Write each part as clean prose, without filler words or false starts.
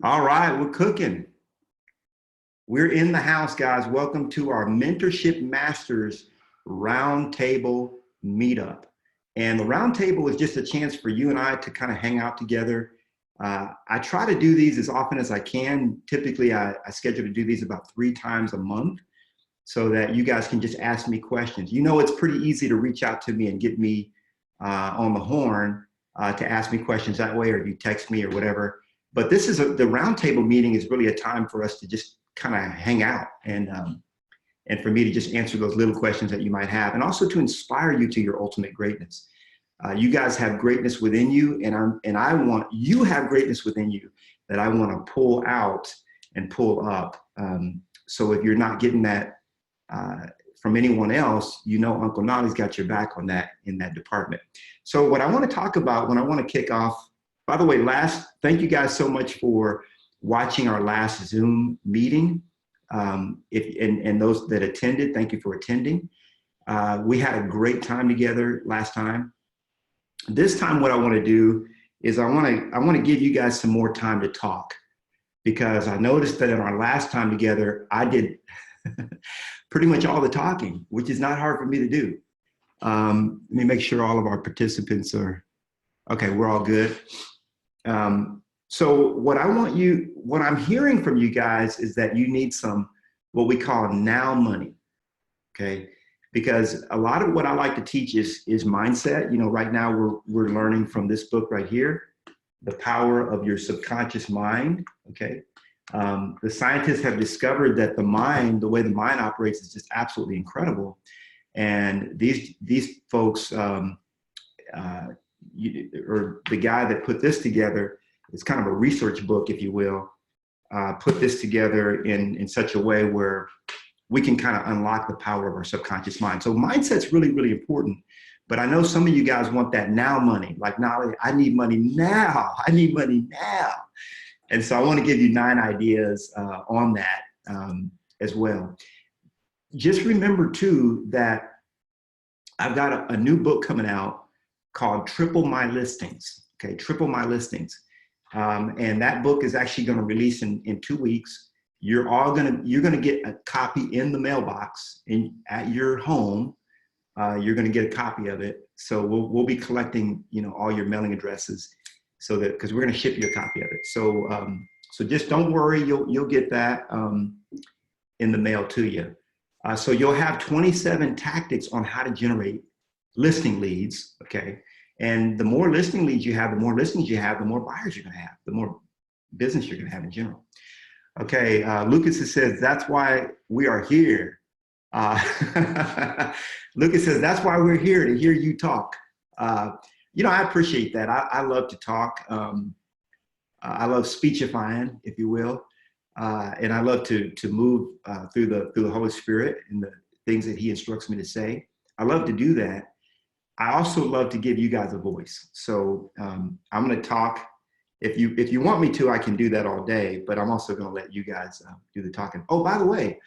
All right, we're cooking. We're in the house, guys. Welcome to our Mentorship Masters Roundtable meetup. And the Roundtable is just a chance for you and I to kind of hang out together. I try to do these as often as I can. Typically, I schedule to do these about 3 times a month so that you guys can just ask me questions. You know, it's pretty easy to reach out to me and get me on the horn to ask me questions that way, or you text me or whatever. But this is the roundtable meeting is really a time for us to just kind of hang out and for me to just answer those little questions that you might have, and also to inspire you to your ultimate greatness. You guys have greatness within you, and I want you have greatness within you that I want to pull out and pull up. So if you're not getting that from anyone else, you know Uncle Knolly's got your back on that in that department. So what I want to talk about when I want to kick off, by the way, thank you guys so much for watching our last Zoom meeting. And those that attended, thank you for attending. We had a great time together last time. This time what I want to do is I want to give you guys some more time to talk, because I noticed that in our last time together, I did pretty much all the talking, which is not hard for me to do. Let me make sure all of our participants are, okay, we're all good. So what I'm hearing from you guys is that you need some, what we call now money, okay? Because a lot of what I like to teach is mindset. You know, right now we're learning from this book right here, The Power of Your Subconscious Mind, okay? The scientists have discovered that the way the mind operates is just absolutely incredible. And these folks, or the guy that put this together, it's kind of a research book, if you will, put this together in such a way where we can kind of unlock the power of our subconscious mind. So mindset's really, really important. But I know some of you guys want that now money. Like, now I need money now. I need money now. And so I want to give you 9 ideas on that as well. Just remember too that I've got a new book coming out called Triple My Listings. Okay, Triple My Listings. And that book is actually going to release in 2 weeks. You're gonna get a copy in the mailbox at your home. You're gonna get a copy of it. So we'll be collecting, you know, all your mailing addresses, so that, because we're gonna ship you a copy of it. So just don't worry, you'll get that in the mail to you. So you'll have 27 tactics on how to generate listing leads. Okay. And the more listing leads you have, the more listings you have, the more buyers you're gonna have, the more business you're gonna have in general. Okay, Lucas says, that's why we are here. Lucas says, that's why we're here, to hear you talk. You know, I appreciate that. I love to talk. I love speechifying, if you will. And I love to move through the Holy Spirit and the things that he instructs me to say. I love to do that. I also love to give you guys a voice. So I'm going to talk. If you want me to, I can do that all day, but I'm also going to let you guys do the talking. Oh, by the way,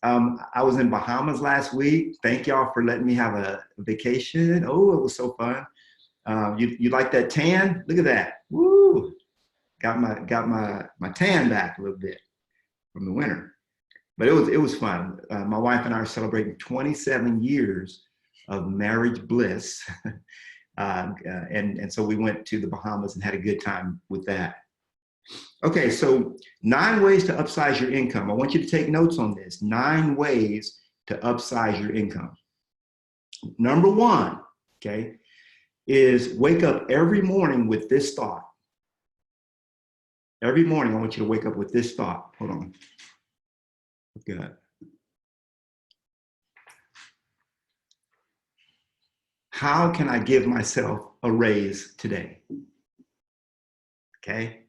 I was in Bahamas last week. Thank y'all for letting me have a vacation. Oh, it was so fun. You like that tan? Look at that. Woo! Got my tan back a little bit from the winter, but it was fun. My wife and I are celebrating 27 years of marriage bliss. And so we went to the Bahamas and had a good time with that. Okay, so 9 ways to upsize your income. I want you to take notes on this. 9 ways to upsize your income. Number 1, okay, is wake up every morning with this thought. Every morning, I want you to wake up with this thought. Hold on. Good. How can I give myself a raise today? Okay.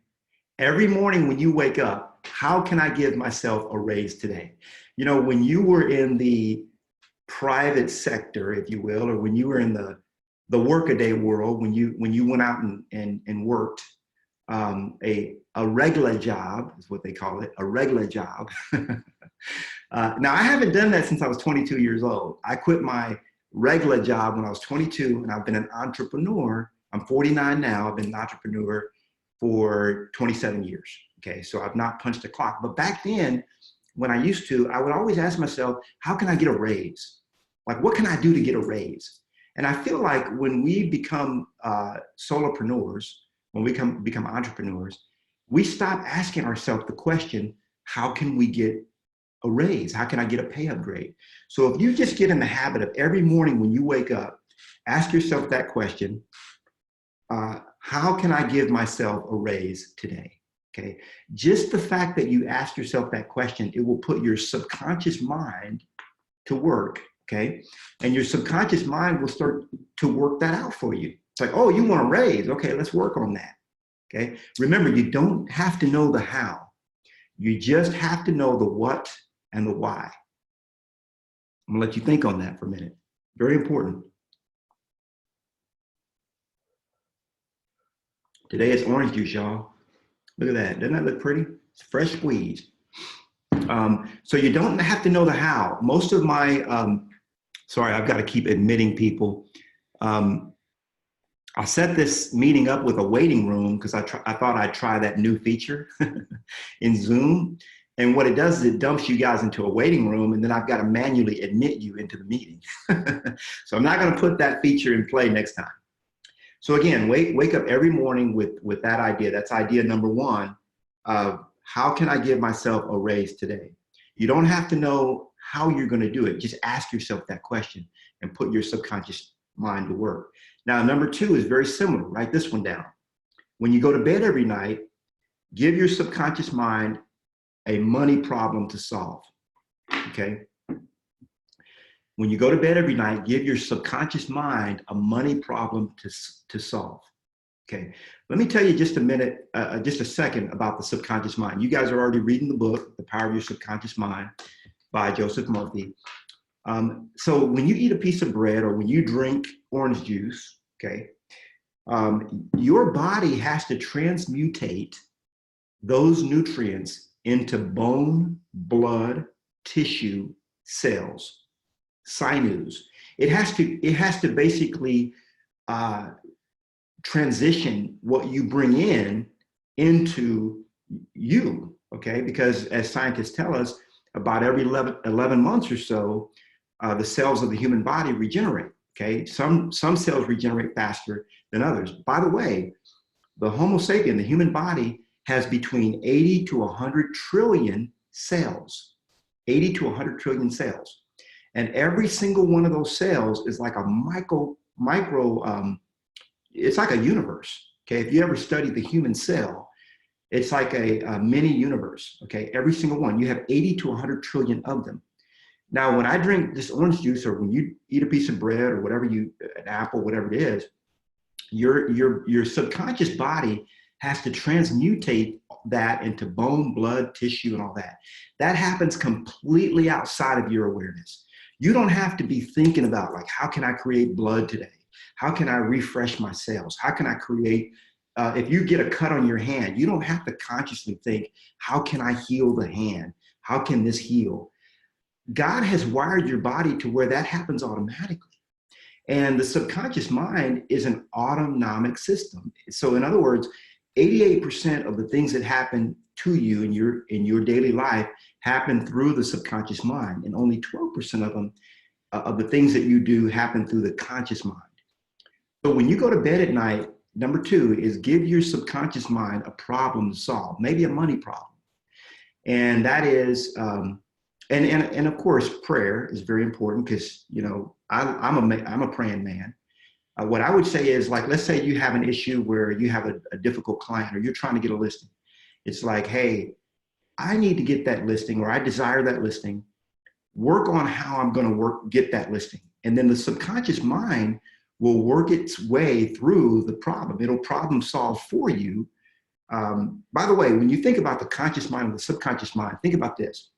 Every morning when you wake up, how can I give myself a raise today? You know, when you were in the private sector, if you will, or when you were in the workaday world, when you went out and worked a regular job, is what they call it, a regular job. Now, I haven't done that since I was 22 years old. I quit my regular job when I was 22, and I've been an entrepreneur. I'm 49 now. I've been an entrepreneur for 27 years. Okay, so I've not punched the clock. But back then, when I used to, I would always ask myself, how can I get a raise? Like, what can I do to get a raise? And I feel like when we become solopreneurs, when we become entrepreneurs, we stop asking ourselves the question, how can we get a raise? How can I get a pay upgrade? So if you just get in the habit of every morning when you wake up, ask yourself that question, how can I give myself a raise today? Okay, just the fact that you ask yourself that question, it will put your subconscious mind to work, okay? And your subconscious mind will start to work that out for you. It's like, oh, you want a raise? Okay, let's work on that, okay? Remember, you don't have to know the how. You just have to know the what and the why. I'm gonna let you think on that for a minute. Very important. Today it's orange juice, y'all. Look at that. Doesn't that look pretty? It's fresh squeezed. So you don't have to know the how. Most of my, sorry, I've got to keep admitting people. I set this meeting up with a waiting room because I thought I'd try that new feature in Zoom. And what it does is it dumps you guys into a waiting room, and then I've got to manually admit you into the meeting. So I'm not going to put that feature in play next time. So again, wake up every morning with that idea. That's idea number one of how can I give myself a raise today? You don't have to know how you're going to do it. Just ask yourself that question and put your subconscious mind to work. Now, number two is very similar. Write this one down. When you go to bed every night, give your subconscious mind a money problem to solve, okay? When you go to bed every night, give your subconscious mind a money problem to solve. Okay, let me tell you just a minute, just a second about the subconscious mind. You guys are already reading the book, The Power of Your Subconscious Mind by Joseph Murphy. So when you eat a piece of bread or when you drink orange juice, okay, your body has to transmutate those nutrients into bone, blood, tissue, cells. Sinews. It has to basically transition what you bring in into you, okay? Because as scientists tell us, about every 11 months or so, the cells of the human body regenerate, okay? Some cells regenerate faster than others. By the way, the Homo sapien, the human body, has between 80 to 100 trillion cells, 80 to 100 trillion cells. And every single one of those cells is like a it's like a universe, okay? If you ever study the human cell, it's like a mini universe, okay? Every single one, you have 80 to 100 trillion of them. Now, when I drink this orange juice or when you eat a piece of bread or whatever an apple, whatever it is, your subconscious body has to transmutate that into bone, blood, tissue, and all that. That happens completely outside of your awareness. You don't have to be thinking about like, how can I create blood today? How can I refresh my cells? How can I create, if you get a cut on your hand, you don't have to consciously think, how can I heal the hand? How can this heal? God has wired your body to where that happens automatically. And the subconscious mind is an autonomic system. So in other words, 88% of the things that happen to you in your daily life happen through the subconscious mind, and only 12% of them, of the things that you do happen through the conscious mind. So when you go to bed at night, number two is give your subconscious mind a problem to solve, maybe a money problem. And that is, and of course, prayer is very important because, you know, I'm a praying man. What I would say is, like, let's say you have an issue where you have a difficult client or you're trying to get a listing. It's like, hey, I need to get that listing, or I desire that listing. Work on how I'm going to get that listing. And then the subconscious mind will work its way through the problem. It'll problem solve for you. By the way, when you think about the conscious mind and the subconscious mind, think about this.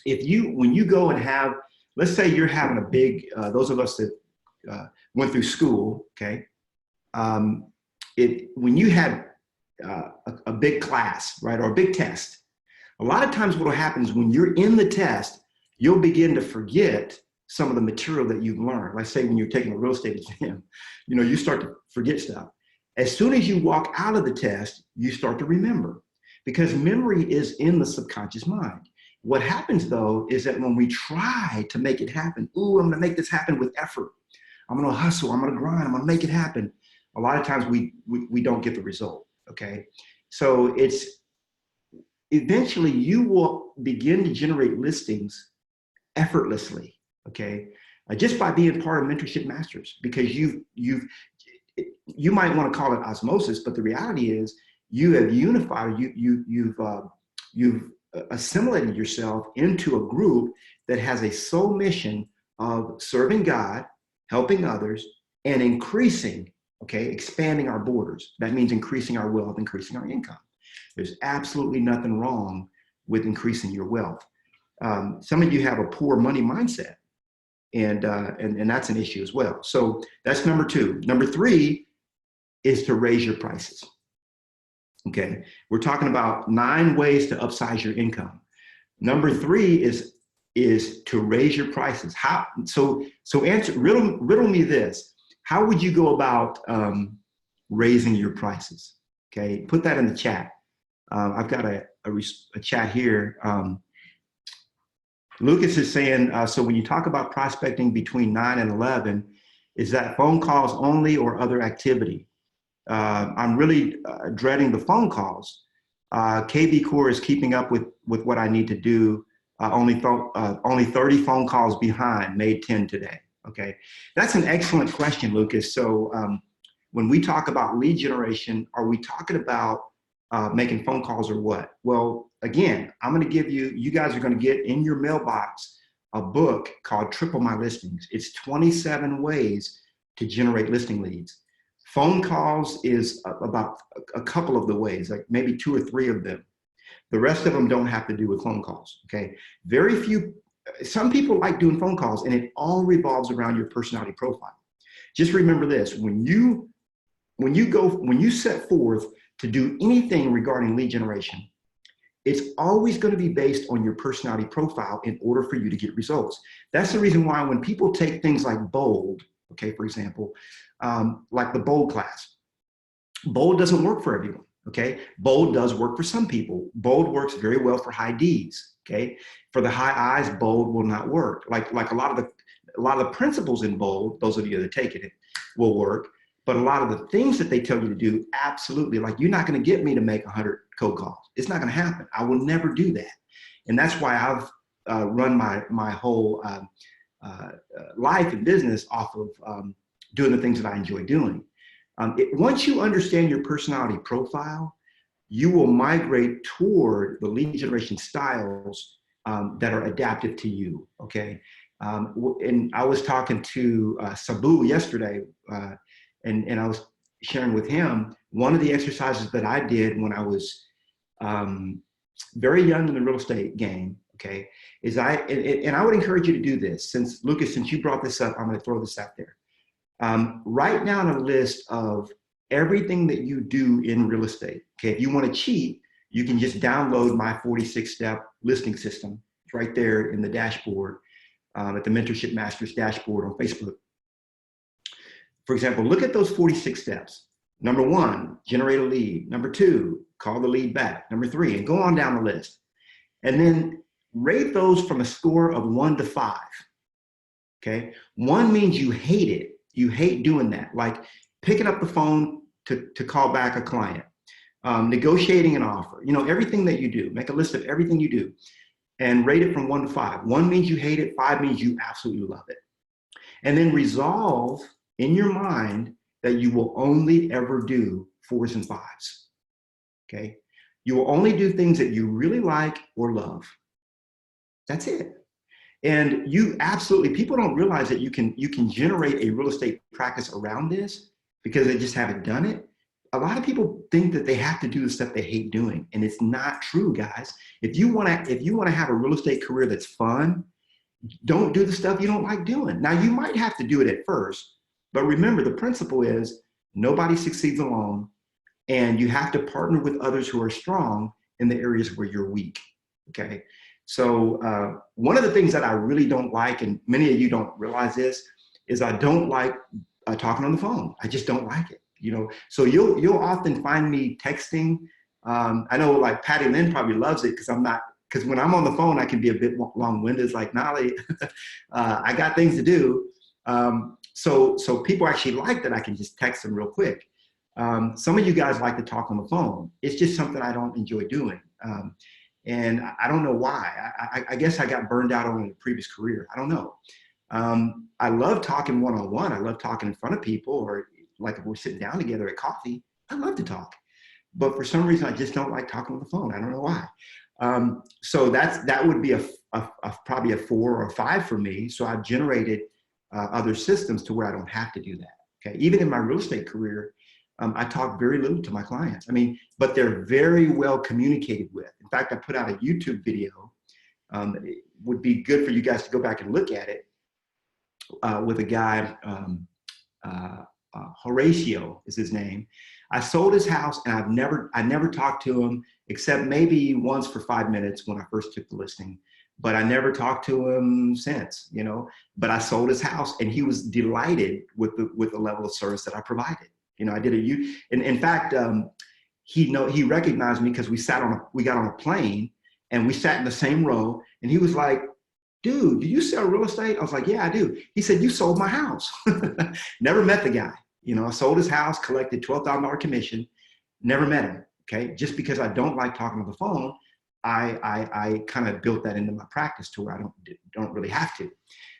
When you go and have, let's say you're having a big, those of us that went through school, okay? When you had a big class, right, or a big test, a lot of times what will happen is when you're in the test, you'll begin to forget some of the material that you've learned. Let's say when you're taking a real estate exam, you know, you start to forget stuff. As soon as you walk out of the test, you start to remember. because memory is in the subconscious mind. What happens though is that when we try to make it happen, ooh, I'm gonna make this happen with effort. I'm gonna hustle, I'm gonna grind, I'm gonna make it happen. A lot of times we don't get the result, okay? So it's, eventually you will begin to generate listings effortlessly, okay? Just by being part of Mentorship Masters, because you might want to call it osmosis, but the reality is you have unified, you've assimilated yourself into a group that has a sole mission of serving God, helping others, and increasing, okay, expanding our borders. That means increasing our wealth, increasing our income. There's absolutely nothing wrong with increasing your wealth. Some of you have a poor money mindset, and that's an issue as well. So that's number two. Number three is to raise your prices. Okay, we're talking about 9 ways to upsize your income. Number 3 is to raise your prices. How? So riddle me this. How would you go about raising your prices? Okay, put that in the chat. I've got a chat here. Lucas is saying, so when you talk about prospecting between 9 and 11, is that phone calls only or other activity? I'm really dreading the phone calls. KB Core is keeping up with what I need to do. Only 30 phone calls behind, made 10 today. Okay, that's an excellent question, Lucas. So when we talk about lead generation, are we talking about making phone calls or what? Well, again, I'm going to give you guys are going to get in your mailbox a book called Triple My Listings. It's 27 ways to generate listing leads. Phone calls is about a couple of the ways, like maybe 2 or 3 of them. The rest of them don't have to do with phone calls, okay? Very few, some people like doing phone calls, and it all revolves around your personality profile. Just remember this, when you set forth to do anything regarding lead generation, it's always going to be based on your personality profile in order for you to get results. That's the reason why when people take things like bold, okay, for example, like the bold class, bold doesn't work for everyone, okay? Bold does work for some people. Bold works very well for high Ds, okay? For the high Is, bold will not work. Like a lot of the principles in bold, those of you that take it will work, but a lot of the things that they tell you to do, absolutely, like you're not going to get me to make 100 cold calls. It's not going to happen. I will never do that. And that's why I've run my whole life and business off of doing the things that I enjoy doing. Once you understand your personality profile, you will migrate toward the lead generation styles that are adaptive to you, okay? And I was talking to Sabu yesterday, and I was sharing with him, one of the exercises that I did when I was very young in the real estate game, okay, is and I would encourage you to do this. Since Lucas, since you brought this up, I'm going to throw this out there. Write down a list of everything that you do in real estate. Okay, if you want to cheat, you can just download my 46-step listing system. It's right there in the dashboard, at the Mentorship Masters dashboard on Facebook. For example, look at those 46 steps. Number 1, generate a lead. Number 2, call the lead back. Number 3, and go on down the list. And then rate those from a score of 1 to 5. Okay, 1 means you hate it. You hate doing that, like picking up the phone to call back a client, negotiating an offer, you know, everything that you do. Make a list of everything you do and rate it from 1 to 5. 1 means you hate it, 5 means you absolutely love it. And then resolve in your mind that you will only ever do 4s and 5s, okay? You will only do things that you really like or love. That's it. And you absolutely, people don't realize that you can generate a real estate practice around this because they just haven't done it. A lot of people think that they have to do the stuff they hate doing, and it's not true, guys. If you want to have a real estate career that's fun, don't do the stuff you don't like doing. Now, you might have to do it at first, but remember, the principle is nobody succeeds alone, and you have to partner with others who are strong in the areas where you're weak, okay? So one of the things that I really don't like, and many of you don't realize this, is I don't like talking on the phone. I just don't like it, you know? So you'll often find me texting I know like Patty Lynn probably loves it because when I'm on the phone, I can be a bit long-winded. It's like, Knolly, I got things to do. So people actually like that I can just text them real quick. Some of you guys like to talk on the phone. It's just something I don't enjoy doing. And I don't know why. I guess I got burned out on a previous career. I don't know. I love talking one-on-one. I love talking in front of people, or like if we're sitting down together at coffee, I love to talk. But for some reason, I just don't like talking on the phone. I don't know why. So that would be probably a 4 or a 5 for me. So I've generated other systems to where I don't have to do that. Okay, even in my real estate career, I talk very little to my clients. I mean, but they're very well communicated with. In fact, I put out a YouTube video. It would be good for you guys to go back and look at it with a guy, Horatio is his name. I sold his house, and I never talked to him except maybe once for 5 minutes when I first took the listing. But I never talked to him since, you know. But I sold his house, and he was delighted with the level of service that I provided. You know, I did and in fact, he recognized me because we got on a plane, and we sat in the same row, and he was like, "Dude, do you sell real estate?" I was like, "Yeah, I do." He said, "You sold my house." Never met the guy. You know, I sold his house, collected $12,000 commission, never met him. Okay, just because I don't like talking on the phone, I kind of built that into my practice to where I don't really have to.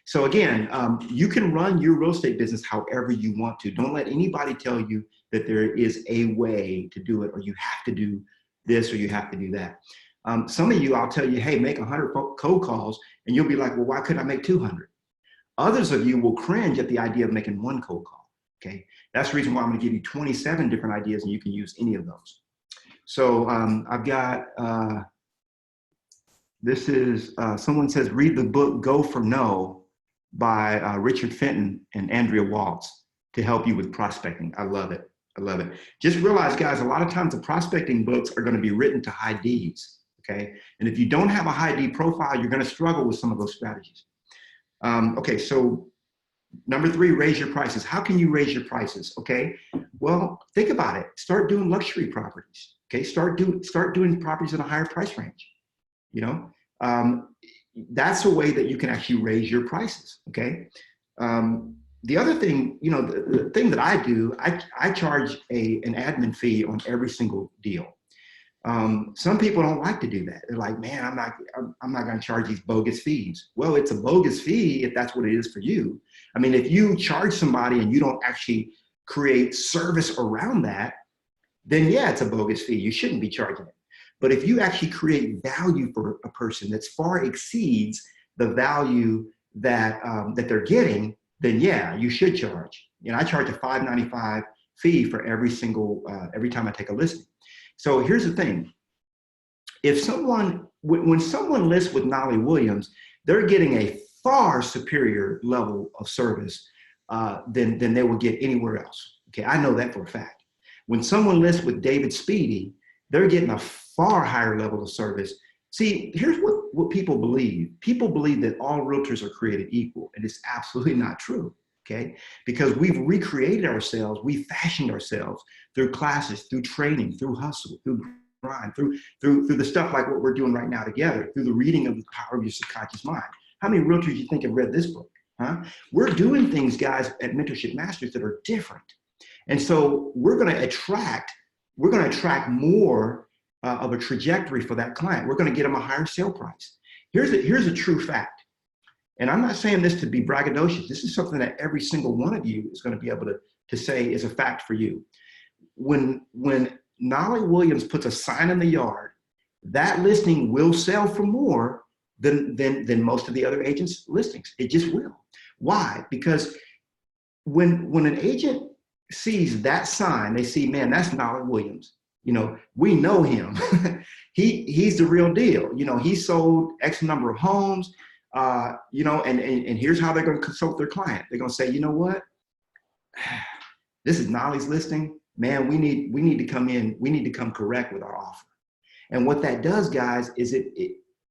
So again, you can run your real estate business however you want to. Don't let anybody tell you that there is a way to do it, or you have to do this, or you have to do that. Some of you, I'll tell you, hey, make 100 cold calls, and you'll be like, well, why couldn't I make 200? Others of you will cringe at the idea of making 1 cold call. Okay, that's the reason why I'm going to give you 27 different ideas, and you can use any of those. So I've got, this is, someone says, read the book Go for No by Richard Fenton and Andrea Waltz to help you with prospecting. I love it. I love it. Just realize, guys, a lot of times the prospecting books are going to be written to high Ds. Okay, and if you don't have a high D profile, you're going to struggle with some of those strategies. Okay, so number 3, raise your prices. How can you raise your prices? Okay, well, think about it. Start doing luxury properties. Okay, start doing properties in a higher price range. You know, that's a way that you can actually raise your prices. Okay, the other thing, you know, the thing that I do, I charge an admin fee on every single deal. Some people don't like to do that. They're like, man, I'm not going to charge these bogus fees. Well, it's a bogus fee if that's what it is for you. I mean, if you charge somebody and you don't actually create service around that, then yeah, it's a bogus fee. You shouldn't be charging it. But if you actually create value for a person that far exceeds the value that that they're getting, then yeah, you should charge. You know, I charge a $5.95 fee for every time I take a listing. So here's the thing. If when someone lists with Knolly Williams, they're getting a far superior level of service than they will get anywhere else. Okay, I know that for a fact. When someone lists with David Speedy, they're getting a far higher level of service. See, here's what people believe. People believe that all realtors are created equal, and it's absolutely not true. Okay, because we've recreated ourselves, we fashioned ourselves through classes, through training, through hustle, through grind, through the stuff like what we're doing right now together, through the reading of The Power of Your Subconscious Mind. How many realtors do you think have read this book? Huh? We're doing things, guys, at Mentorship Masters that are different, and so we're going to attract more of a trajectory for that client. We're going to get them a higher sale price. Here's a true fact. And I'm not saying this to be braggadocious. This is something that every single one of you is going to be able to say is a fact for you. When Knolly Williams puts a sign in the yard, that listing will sell for more than most of the other agents' listings. It just will. Why? Because when an agent sees that sign, they see, man, that's Knolly Williams. You know, we know him. He's the real deal. You know, he sold X number of homes. You know, and here's how they're going to consult their client. They're going to say, you know what? This is Knolly's listing. Man, we need to come in. We need to come correct with our offer. And what that does, guys, is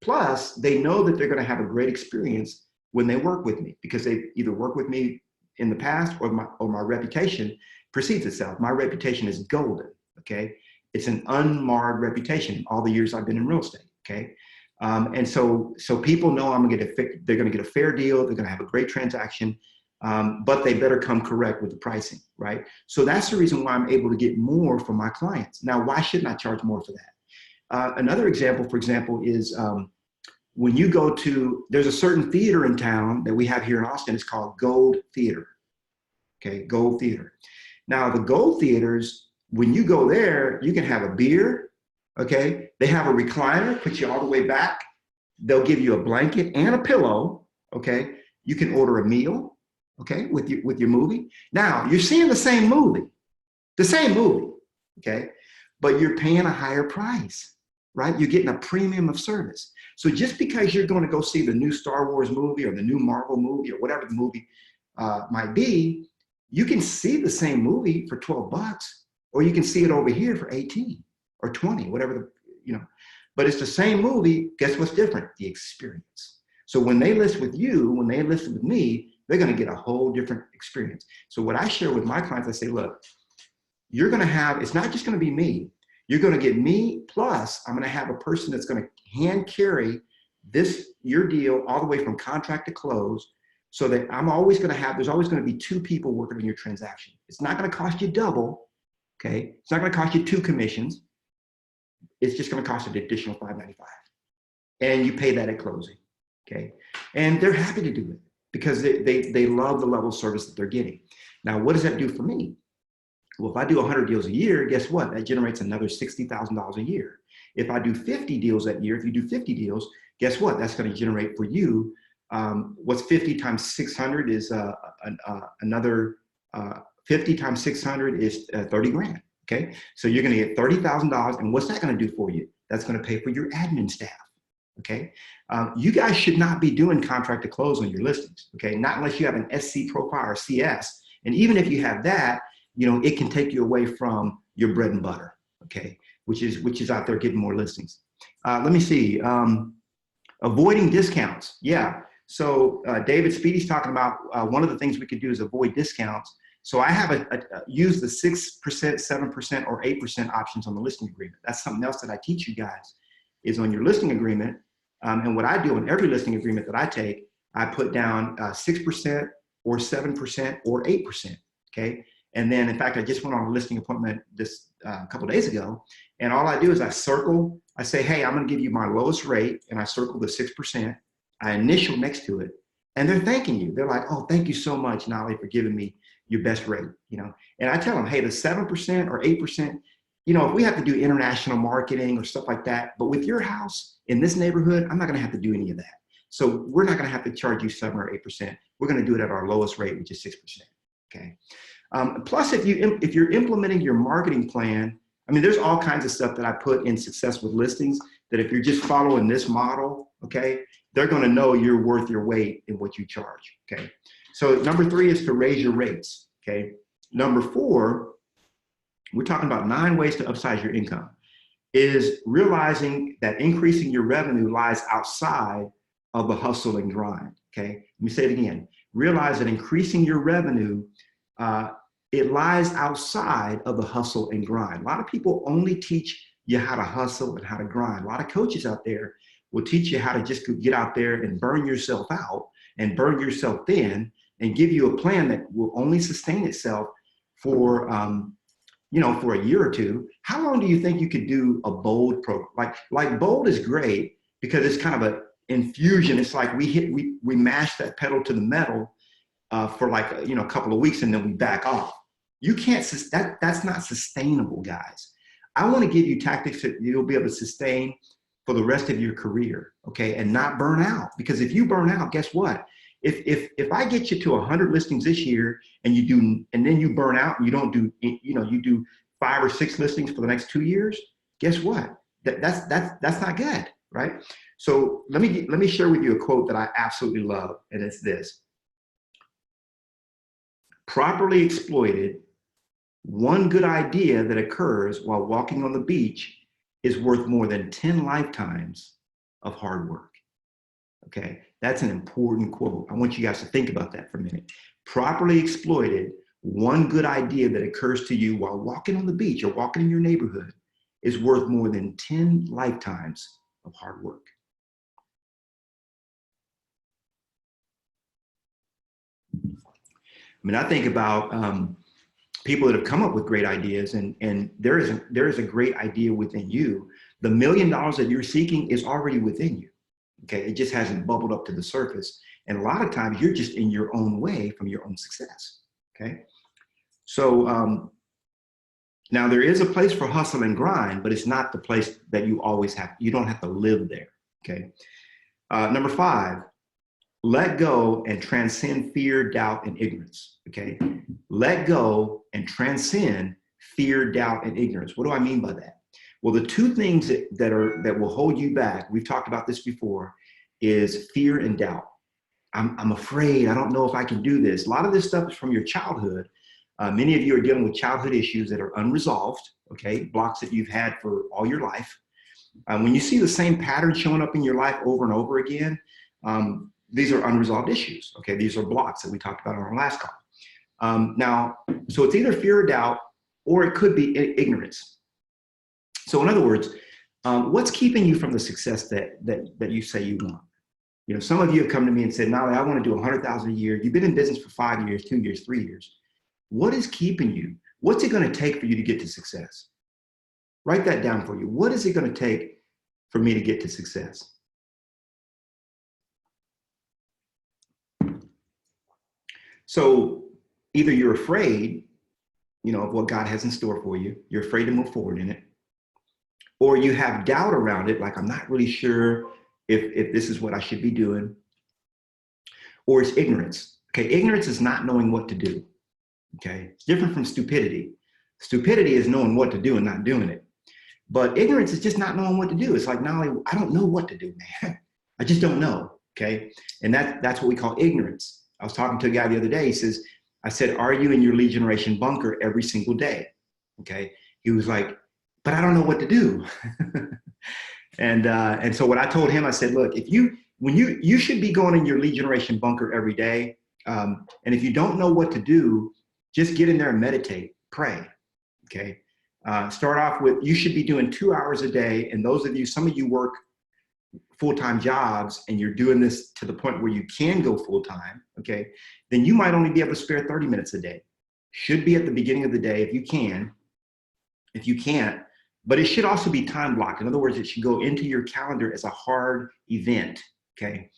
plus they know that they're going to have a great experience when they work with me, because they either worked with me in the past or my reputation precedes itself. My reputation is golden. Okay. it's an unmarred reputation all the years I've been in real estate, okay? And so people know they're gonna get a fair deal, they're gonna have a great transaction, but they better come correct with the pricing, right? So that's the reason why I'm able to get more from my clients. Now, why shouldn't I charge more for that? Another example, for example, is when you go to, there's a certain theater in town that we have here in Austin, it's called Gold Theater, okay, Gold Theater. Now, the Gold Theaters, when you go there, you can have a beer, okay? They have a recliner, put you all the way back. They'll give you a blanket and a pillow, okay? You can order a meal, okay, with your movie. Now, you're seeing the same movie, okay? But you're paying a higher price, right? You're getting a premium of service. So just because you're going to go see the new Star Wars movie or the new Marvel movie or whatever the movie might be, you can see the same movie for 12 bucks, or you can see it over here for 18 or 20, whatever, but it's the same movie. Guess what's different? The experience. So when they list with you, when they list with me, they're going to get a whole different experience. So what I share with my clients, I say, look, you're going to have, it's not just going to be me. You're going to get me, plus I'm going to have a person that's going to hand carry your deal all the way from contract to close, so that there's always going to be two people working on your transaction. It's not going to cost you double, okay? It's not going to cost you 2 commissions. It's just going to cost an additional $5.95. And you pay that at closing, okay? And they're happy to do it because they love the level of service that they're getting. Now, what does that do for me? Well, if I do 100 deals a year, guess what? That generates another $60,000 a year. If I do 50 deals that year, if you do 50 deals, guess what? That's going to generate for you, what's 50 times 600 is another 50 times 600 is 30 grand. Okay, so you're going to get $30,000, and what's that going to do for you? That's going to pay for your admin staff. Okay, you guys should not be doing contract to close on your listings. Okay, not unless you have an SC profile or CS, and even if you have that, it can take you away from your bread and butter. Okay, which is out there getting more listings. Let me see. Avoiding discounts. Yeah. So David Speedy's talking about one of the things we could do is avoid discounts. So I have use the 6%, 7%, or 8% options on the listing agreement. That's something else that I teach you guys is on your listing agreement. And what I do in every listing agreement that I take, I put down 6% or 7% or 8%. Okay. And then in fact, I just went on a listing appointment this a couple of days ago. And all I do is I say, hey, I'm going to give you my lowest rate. And I circle the 6%. I initial next to it. And they're thanking you. They're like, oh, thank you so much, Knolly, for giving me your best rate, And I tell them, hey, the 7% or 8%, if we have to do international marketing or stuff like that, but with your house in this neighborhood, I'm not going to have to do any of that. So we're not going to have to charge you 7 or 8%. We're going to do it at our lowest rate, which is 6%. Okay. Plus, if you're implementing your marketing plan, there's all kinds of stuff that I put in Success with Listings that if you're just following this model, okay, they're going to know you're worth your weight in what you charge. Okay. So number 3 is to raise your rates, okay? Number 4, we're talking about 9 ways to upsize your income, is realizing that increasing your revenue lies outside of the hustle and grind, okay? Let me say it again. Realize that increasing your revenue, it lies outside of the hustle and grind. A lot of people only teach you how to hustle and how to grind. A lot of coaches out there will teach you how to just get out there and burn yourself out and burn yourself thin, and give you a plan that will only sustain itself for, for a year or 2. How long do you think you could do a bold program? Like bold is great because it's kind of an infusion. It's like we mash that pedal to the metal for like, a couple of weeks and then we back off. You can't, that's not sustainable, guys. I want to give you tactics that you'll be able to sustain for the rest of your career, okay, and not burn out. Because if you burn out, guess what? If I get you to 100 listings this year and then you burn out and you don't do, you do 5 or 6 listings for the next 2 years, guess what? That's not good, right? So let me share with you a quote that I absolutely love, and it's this: properly exploited, one good idea that occurs while walking on the beach is worth more than 10 lifetimes of hard work. Okay, that's an important quote. I want you guys to think about that for a minute. Properly exploited, one good idea that occurs to you while walking on the beach or walking in your neighborhood is worth more than 10 lifetimes of hard work. I mean, I think about people that have come up with great ideas, and there is a great idea within you. The $1 million that you're seeking is already within you. Okay, it just hasn't bubbled up to the surface. And a lot of times you're just in your own way from your own success. Okay, so now there is a place for hustle and grind, but it's not the place that you always have. You don't have to live there. Okay, number 5. Let go and transcend fear, doubt, and ignorance. Okay, let go and transcend fear, doubt, and ignorance. What do I mean by that? Well, the two things that will hold you back, we've talked about this before, is fear and doubt. I'm afraid. I don't know if I can do this. A lot of this stuff is from your childhood. Many of you are dealing with childhood issues that are unresolved. Okay, blocks that you've had for all your life. When you see the same pattern showing up in your life over and over again, these are unresolved issues. Okay, these are blocks that we talked about on our last call. Now, so it's either fear or doubt, or it could be ignorance. So in other words, what's keeping you from the success that you say you want? You know, some of you have come to me and said, Knolly, I want to do 100,000 a year. You've been in business for 5 years, 2 years, 3 years. What is keeping you? What's it going to take for you to get to success? Write that down for you. What is it going to take for me to get to success? So either you're afraid, you know, of what God has in store for you. You're afraid to move forward in it. Or you have doubt around it, like I'm not really sure if this is what I should be doing. Or it's ignorance. Okay, ignorance is not knowing what to do. Okay, it's different from stupidity. Stupidity is knowing what to do and not doing it. But ignorance is just not knowing what to do. It's like, Knolly, I don't know what to do, man. I just don't know. Okay, and that's what we call ignorance. I was talking to a guy the other day. He says, I said, are you in your lead generation bunker every single day? Okay. He was like, but I don't know what to do. And so what I told him, I said, look, when you should be going in your lead generation bunker every day. And if you don't know what to do, just get in there and meditate, pray. Okay. Start off with, you should be doing 2 hours a day. And those of you, some of you work full-time jobs and you're doing this to the point where you can go full-time, okay, then you might only be able to spare 30 minutes a day. Should be at the beginning of the day if you can. If you can't, but it should also be time blocked. In other words, it should go into your calendar as a hard event, okay?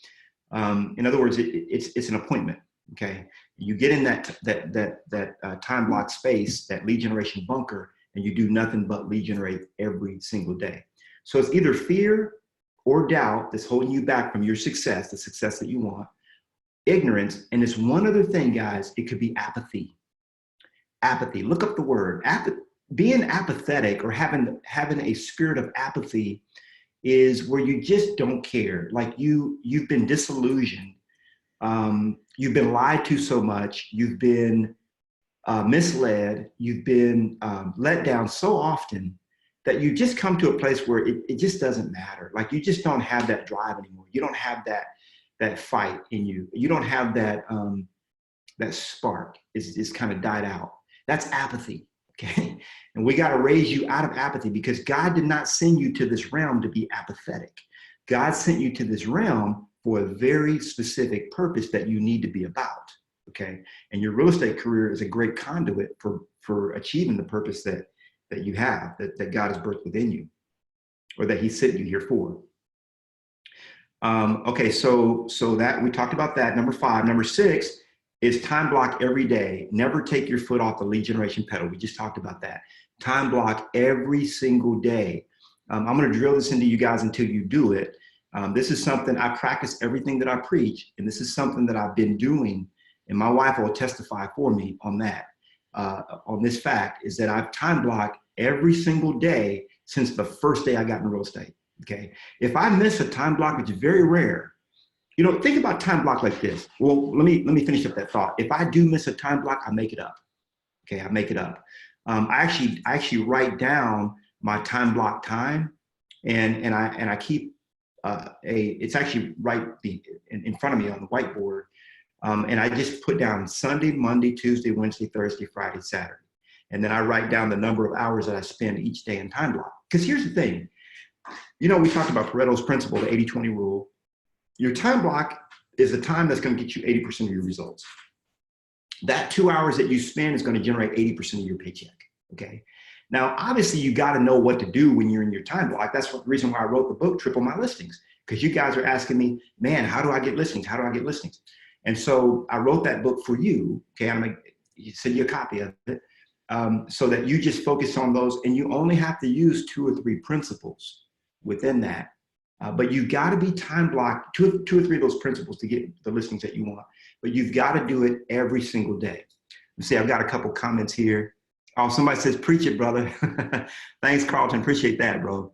In other words, it's an appointment, okay? You get in that time block space, that lead generation bunker, and you do nothing but lead generate every single day. So it's either fear or doubt that's holding you back from your success, the success that you want, ignorance, and it's one other thing, guys, it could be apathy. Apathy, look up the word. Being apathetic or having a spirit of apathy is where you just don't care. Like you've been disillusioned, you've been lied to so much, you've been misled, you've been let down so often that you just come to a place where it just doesn't matter. Like you just don't have that drive anymore. You don't have that fight in you. You don't have that spark is kind of died out. That's apathy, okay? And we got to raise you out of apathy because God did not send you to this realm to be apathetic. God sent you to this realm for a very specific purpose that you need to be about, okay? And your real estate career is a great conduit for achieving the purpose that you have, that God has birthed within you, or that he sent you here for. Okay, so that we talked about that. Number 5. Number 6 is time block every day. Never take your foot off the lead generation pedal. We just talked about that. Time block every single day. I'm going to drill this into you guys until you do it. This is something I practice everything that I preach, and this is something that I've been doing, and my wife will testify for me on that. On this fact is that I've time blocked every single day since the first day I got in real estate. Okay. If I miss a time block, which is very rare, you know, think about time block like this. Well, let me finish up that thought. If I do miss a time block, I make it up. Okay. I make it up. I actually write down my time block time and I keep it's actually right in front of me on the whiteboard. And I just put down Sunday, Monday, Tuesday, Wednesday, Thursday, Friday, Saturday. And then I write down the number of hours that I spend each day in time block. because here's the thing. You know, we talked about Pareto's principle, the 80-20 rule. Your time block is the time that's going to get you 80% of your results. That 2 hours that you spend is going to generate 80% of your paycheck, okay? Now, obviously, you got to know what to do when you're in your time block. That's the reason why I wrote the book, Triple My Listings, because you guys are asking me, man, how do I get listings? How do I get listings? And so I wrote that book for you, okay? I'm going to send you a copy of it so that you just focus on those, and you only have to use 2 or 3 principles within that. But you've got to be time blocked, two or three of those principles to get the listings that you want. But you've got to do it every single day. Let's see, I've got a couple comments here. Oh, somebody says, preach it, brother. Thanks, Carlton. Appreciate that, bro.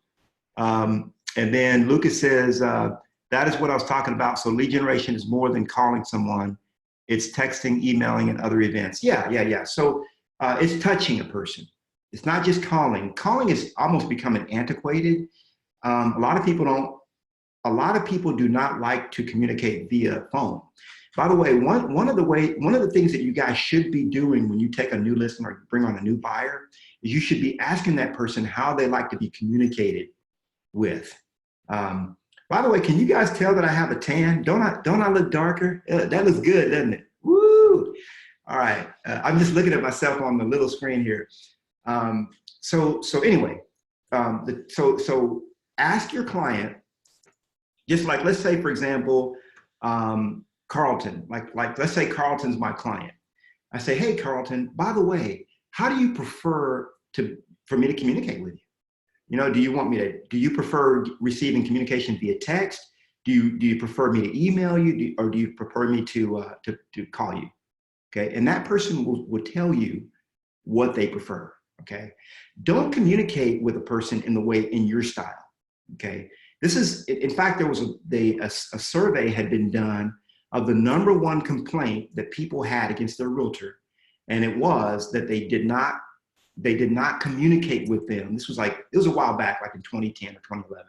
And then Lucas says, that is what I was talking about. So lead generation is more than calling someone. It's texting, emailing, and other events. Yeah. So it's touching a person. It's not just calling. Calling is almost becoming antiquated. A lot of people do not like to communicate via phone. By the way, one of the things that you guys should be doing when you take a new listener or bring on a new buyer is you should be asking that person how they like to be communicated with. By the way, can you guys tell that I have a tan? Don't I look darker? That looks good, doesn't it? Woo! All right, I'm just looking at myself on the little screen here. So anyway, so ask your client, just like, let's say, for example, Carlton, like let's say Carlton's my client. I say, hey, Carlton, by the way, how do you prefer for me to communicate with you? You know, do you prefer receiving communication via text? Do you prefer me to email you, or do you prefer me to call you? Okay, and that person will tell you what they prefer. Okay, don't communicate with a person in your style. Okay, this is, in fact, there was a survey had been done of the #1 complaint that people had against their realtor, and it was that they did not communicate with them. This was it was a while back, like in 2010 or 2011,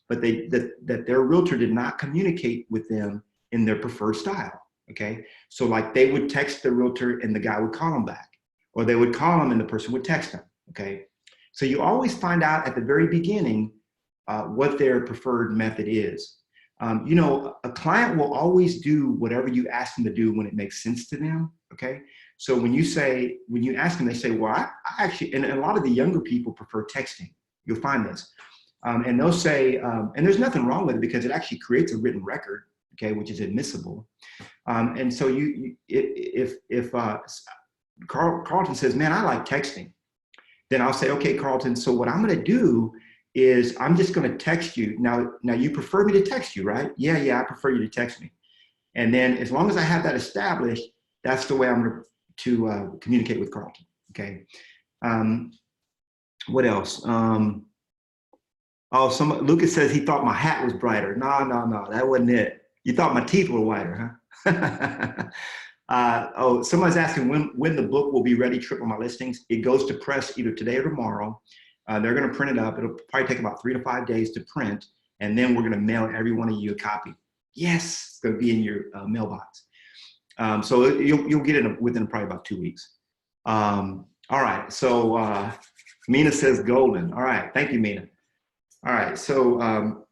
but that their realtor did not communicate with them in their preferred style. Okay, so like they would text the realtor and the guy would call them back, or they would call them and the person would text them. Okay, so you always find out at the very beginning what their preferred method is. You know, a client will always do whatever you ask them to do when it makes sense to them. Okay, so when you ask them, they say, well, I actually, and a lot of the younger people prefer texting. You'll find this, and they'll say, and there's nothing wrong with it because it actually creates a written record, okay, which is admissible. And so if Carlton says, man, I like texting, then I'll say, okay, Carlton, so what I'm going to do is I'm just going to text you. Now you prefer me to text you, right? Yeah, I prefer you to text me. And then as long as I have that established, that's the way I'm going to communicate with Carlton, okay? What else? Lucas says he thought my hat was brighter. No, that wasn't it. You thought my teeth were whiter, huh? Someone's asking when the book will be ready, Triple My Listings. It goes to press either today or tomorrow. They're going to print it up. It'll probably take about 3 to 5 days to print, and then we're going to mail every one of you a copy. Yes, it's going to be in your mailbox. So you'll get it within probably about 2 weeks. All right, so Mina says golden. All right, thank you, Mina. All right, so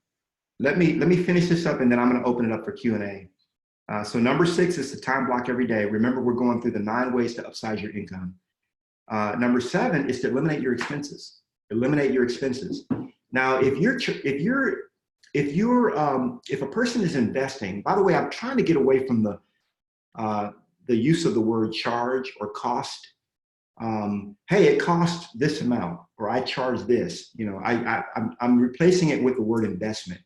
let me finish this up, and then I'm going to open it up for Q&A. So number 6 is to time block every day. Remember, we're going through the 9 ways to upsize your income. Number 7 is to eliminate your expenses. Eliminate your expenses. Now, if a person is investing, by the way, I'm trying to get away from the use of the word charge or cost. Hey, it costs this amount, or I charge this. You know, I'm replacing it with the word investment.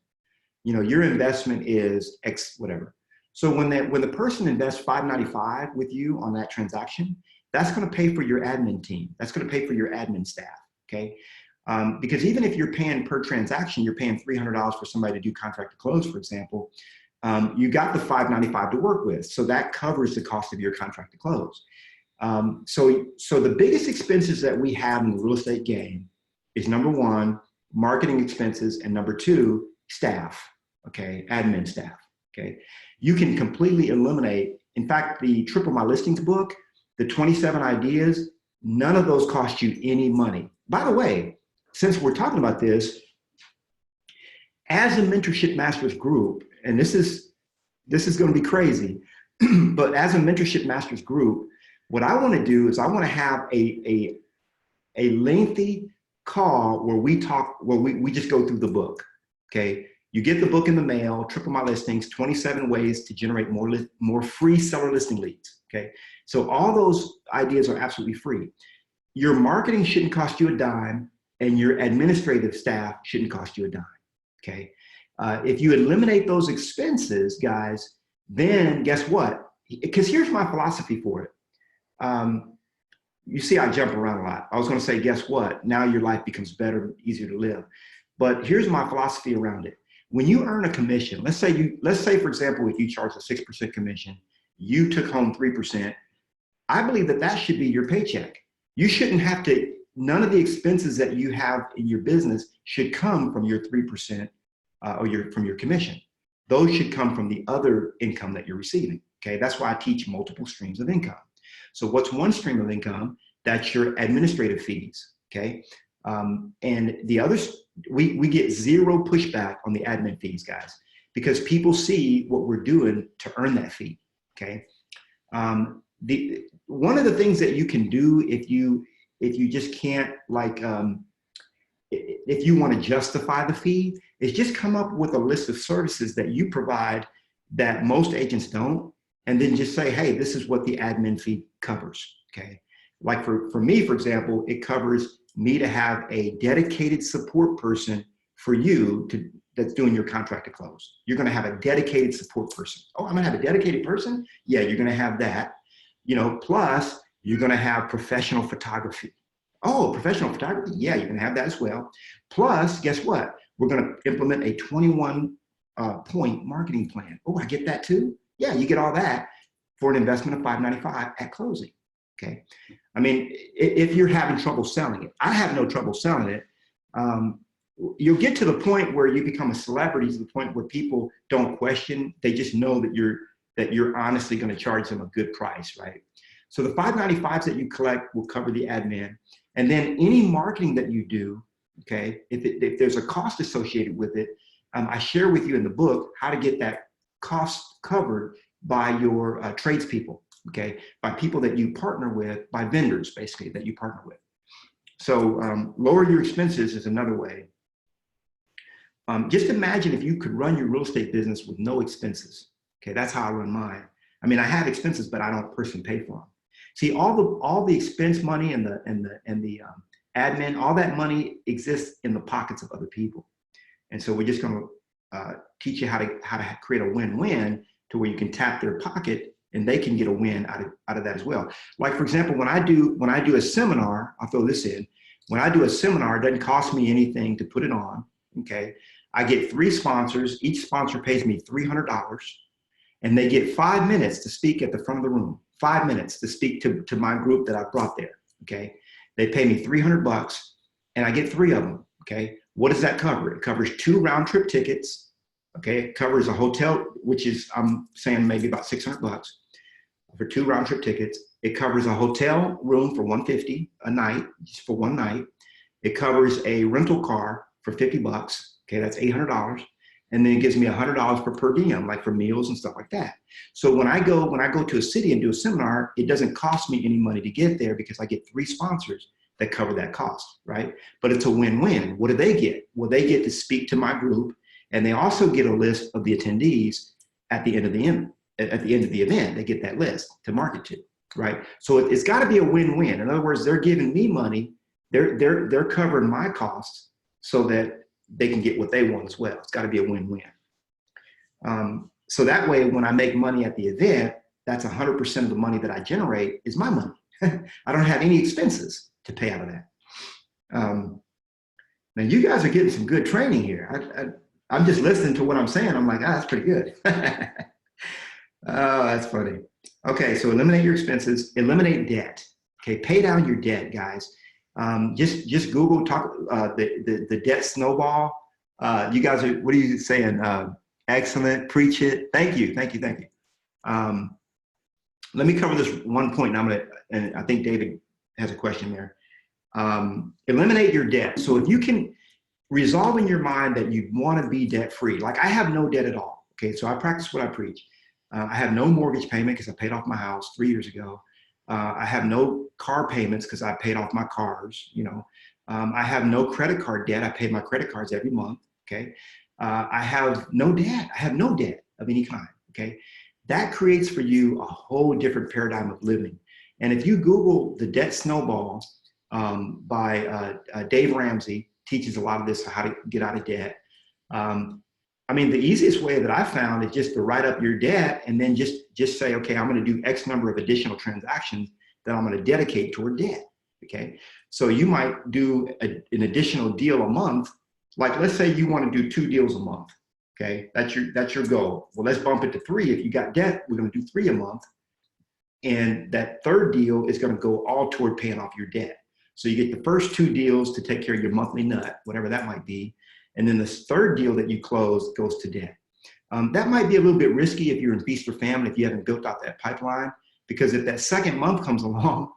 You know, your investment is X whatever. So when the person invests $5.95 with you on that transaction, that's going to pay for your admin team. That's going to pay for your admin staff. Okay, because even if you're paying per transaction, you're paying $300 for somebody to do contract to close, for example. You got the $5.95 to work with, so that covers the cost of your contract to close. So the biggest expenses that we have in the real estate game is number 1, marketing expenses, and number 2, staff. Okay, admin staff. Okay, you can completely eliminate. In fact, the Triple My Listings book, the 27 ideas, none of those cost you any money. By the way, since we're talking about this, as a Mentorship Masters group, and this is going to be crazy, but as a Mentorship Masters group, what I want to do is I want to have a lengthy call where we talk, where we just go through the book. Okay, you get the book in the mail, Triple My Listings, 27 ways to generate more free seller listing leads. Okay, so all those ideas are absolutely free. Your marketing shouldn't cost you a dime, and your administrative staff shouldn't cost you a dime. Okay, if you eliminate those expenses, guys, then guess what? Because here's my philosophy for it. You see, I jump around a lot. I was going to say, guess what? Now your life becomes better, easier to live. But here's my philosophy around it. When you earn a commission, let's say, for example, if you charge a 6% commission, you took home 3%. I believe that should be your paycheck. You shouldn't have to. None of the expenses that you have in your business should come from your 3% or from your commission. Those should come from the other income that you're receiving. Okay, that's why I teach multiple streams of income. So what's one stream of income? That's your administrative fees. Okay, and the others, we get zero pushback on the admin fees, guys, because people see what we're doing to earn that fee. Okay, one of the things that you can do if you just can't, like, if you want to justify the fee, is just come up with a list of services that you provide that most agents don't, and then just say, hey, this is what the admin fee covers. Okay, like for me, for example, it covers me to have a dedicated support person for you that's doing your contract to close. You're going to have a dedicated support person. Oh, I'm going to have a dedicated person? Yeah, you're going to have that. You know, plus you're going to have professional photography. Oh, professional photography? Yeah, you're going to have that as well. Plus, guess what? We're going to implement a 21-point marketing plan. Oh, I get that too? Yeah, you get all that for an investment of $595 at closing. Okay. I mean, if you're having trouble selling it, I have no trouble selling it. You'll get to the point where you become a celebrity, to the point where people don't question. They just know that you're honestly going to charge them a good price, right? So the $595s that you collect will cover the admin. And then any marketing that you do, okay, if there's a cost associated with it, I share with you in the book how to get that cost covered by your tradespeople, okay, by people that you partner with, by vendors, basically, that you partner with. So lower your expenses is another way. Just imagine if you could run your real estate business with no expenses. Okay, that's how I run mine. I mean, I have expenses, but I don't personally pay for them. See, all the expense money and the admin, all that money exists in the pockets of other people. And so we're just going to teach you how to create a win-win, to where you can tap their pocket and they can get a win out of that as well. Like, for example, when I do a seminar, I'll throw this in. When I do a seminar, it doesn't cost me anything to put it on. Okay, I get 3 sponsors. Each sponsor pays me $300, and they get 5 minutes to speak at the front of the room. 5 minutes to speak to my group that I brought there. Okay, they pay me $300, and I get 3 of them. Okay, what does that cover? It covers 2 round trip tickets. Okay, it covers a hotel, which is, I'm saying, maybe about $600 for 2 round trip tickets. It covers a hotel room for $150 a night, just for one night. It covers a rental car for $50. Okay, that's $800. And then it gives me $100 for per diem, like for meals and stuff like that. So when I go to a city and do a seminar, it doesn't cost me any money to get there, because I get 3 sponsors that cover that cost, right? But it's a win-win. What do they get? Well, they get to speak to my group, and they also get a list of the attendees at the end of the event. They get that list to market to, right? So it's got to be a win-win. In other words, they're giving me money, they're covering my costs so that they can get what they want as well. It's got to be a win-win. So that way, when I make money at the event, that's 100% of the money that I generate is my money. I don't have any expenses to pay out of that. Now, you guys are getting some good training here. I'm just listening to what I'm saying. I'm like, that's pretty good. Oh, that's funny. Okay, so eliminate your expenses, eliminate debt. Okay, pay down your debt, guys. Just Google the debt snowball. You guys are, what are you saying? Excellent, preach it. Thank you. Let me cover this one point, and I think David has a question there. Eliminate your debt. So if you can resolve in your mind that you want to be debt free, like I have no debt at all. Okay, so I practice what I preach. I have no mortgage payment because I paid off my house 3 years ago. I have no car payments because I paid off my cars. I have no credit card debt. I pay my credit cards every month. Okay, I have no debt. I have no debt of any kind. Okay, that creates for you a whole different paradigm of living. And if you Google the debt snowball by Dave Ramsey, teaches a lot of this, how to get out of debt. I mean, the easiest way that I found is just to write up your debt and then just say, okay, I'm going to do X number of additional transactions that I'm going to dedicate toward debt. Okay, so you might do an additional deal a month. Like, let's say you want to do 2 deals a month. Okay, that's your goal. Well, let's bump it to 3. If you got debt, we're going to do 3 a month, and that 3rd deal is going to go all toward paying off your debt. So you get the first 2 deals to take care of your monthly nut, whatever that might be. And then this 3rd deal that you close goes to debt. That might be a little bit risky if you're in feast or famine, if you haven't built out that pipeline, because if that 2nd month comes along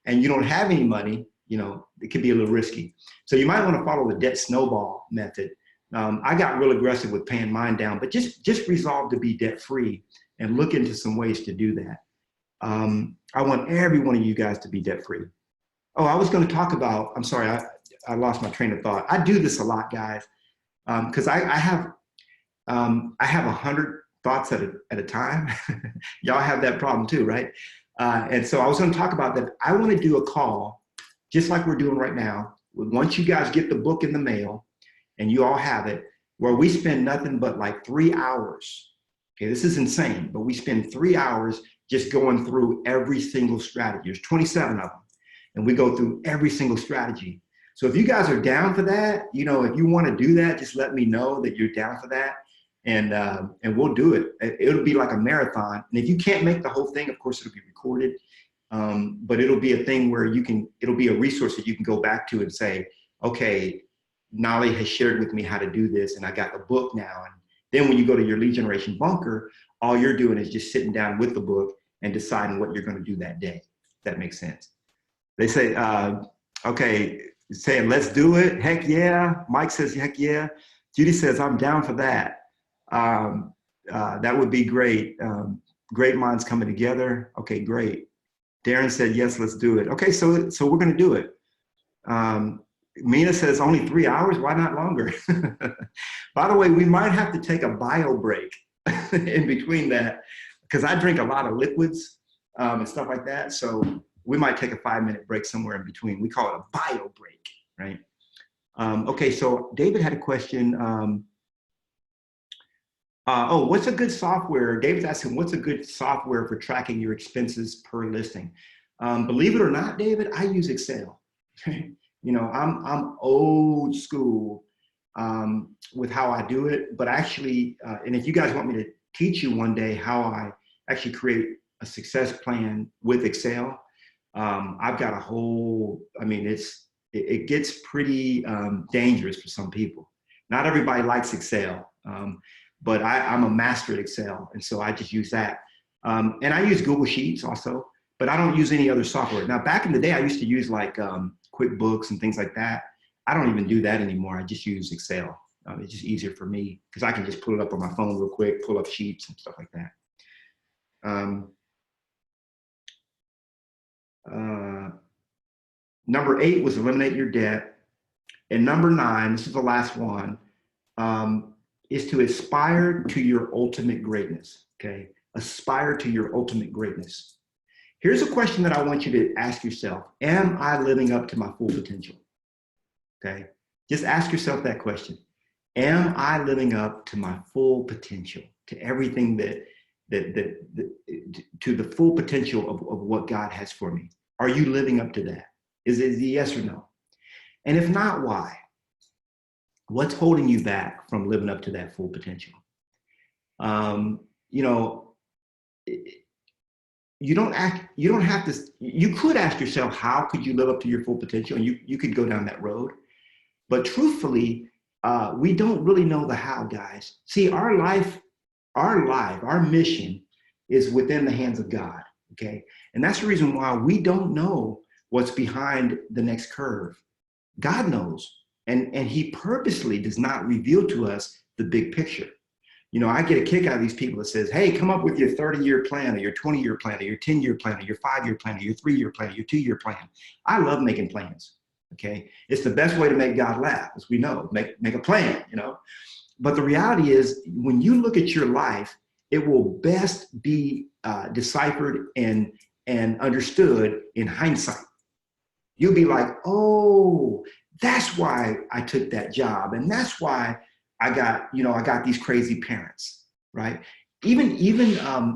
and you don't have any money, it could be a little risky. So you might want to follow the debt snowball method. I got real aggressive with paying mine down, but just resolve to be debt free and look into some ways to do that. I want every one of you guys to be debt free. Oh, I was going to talk about, I'm sorry, I lost my train of thought. I do this a lot, guys, because I have 100 thoughts at a time. Y'all have that problem too, right? And so I was going to talk about that. I want to do a call, just like we're doing right now. Once you guys get the book in the mail and you all have it, where we spend nothing but like 3 hours. Okay, this is insane, but we spend 3 hours just going through every single strategy. There's 27 of them. And we go through every single strategy. So if you guys are down for that, if you want to do that, just let me know that you're down for that. And we'll do it. It'll be like a marathon. And if you can't make the whole thing, of course, it'll be recorded. But it'll be a thing where it'll be a resource that you can go back to and say, okay, Knolly has shared with me how to do this, and I got the book now. And then when you go to your lead generation bunker, all you're doing is just sitting down with the book and deciding what you're going to do that day. If that makes sense. They say, okay, saying, let's do it. Heck yeah. Mike says, heck yeah. Judy says, I'm down for that. That would be great. Great minds coming together. Okay, great. Darren said, yes, let's do it. Okay, so we're going to do it. Mina says, only 3 hours? Why not longer? By the way, we might have to take a bio break in between that, because I drink a lot of liquids and stuff like that. So we might take a 5-minute break somewhere in between. We call it a bio break, right? Okay, so David had a question. What's a good software? David's asking, what's a good software for tracking your expenses per listing? Believe it or not, David, I use Excel. I'm old school with how I do it, but actually, and if you guys want me to teach you one day how I actually create a success plan with Excel, I've got a whole, it gets pretty dangerous for some people. Not everybody likes Excel, but I'm a master at Excel, and so I just use that. And I use Google Sheets also, but I don't use any other software. Now, back in the day, I used to use like QuickBooks and things like that. I don't even do that anymore. I just use Excel. It's just easier for me because I can just pull it up on my phone real quick, pull up sheets and stuff like that. Number 8 was eliminate your debt. And number 9, this is the last one, is to aspire to your ultimate greatness, okay? Aspire to your ultimate greatness. Here's a question that I want you to ask yourself. Am I living up to my full potential? Okay, just ask yourself that question. Am I living up to my full potential, to everything to the full potential of what God has for me? Are you living up to that? Is it a yes or no? And if not, why? What's holding you back from living up to that full potential? You could ask yourself, how could you live up to your full potential? And you could go down that road. But truthfully, we don't really know the how, guys. See, our mission is within the hands of God, okay? And that's the reason why we don't know what's behind the next curve. God knows. And he purposely does not reveal to us the big picture. You know, I get a kick out of these people that says, hey, come up with your 30-year plan or your 20-year plan or your 10-year plan or your 5-year plan or your 3-year plan or your 2-year plan. I love making plans, okay? It's the best way to make God laugh, as we know, make a plan, you know? But the reality is, when you look at your life, it will best be deciphered and understood in hindsight. You'll be like, oh, that's why I took that job. And that's why I got these crazy parents, right? Even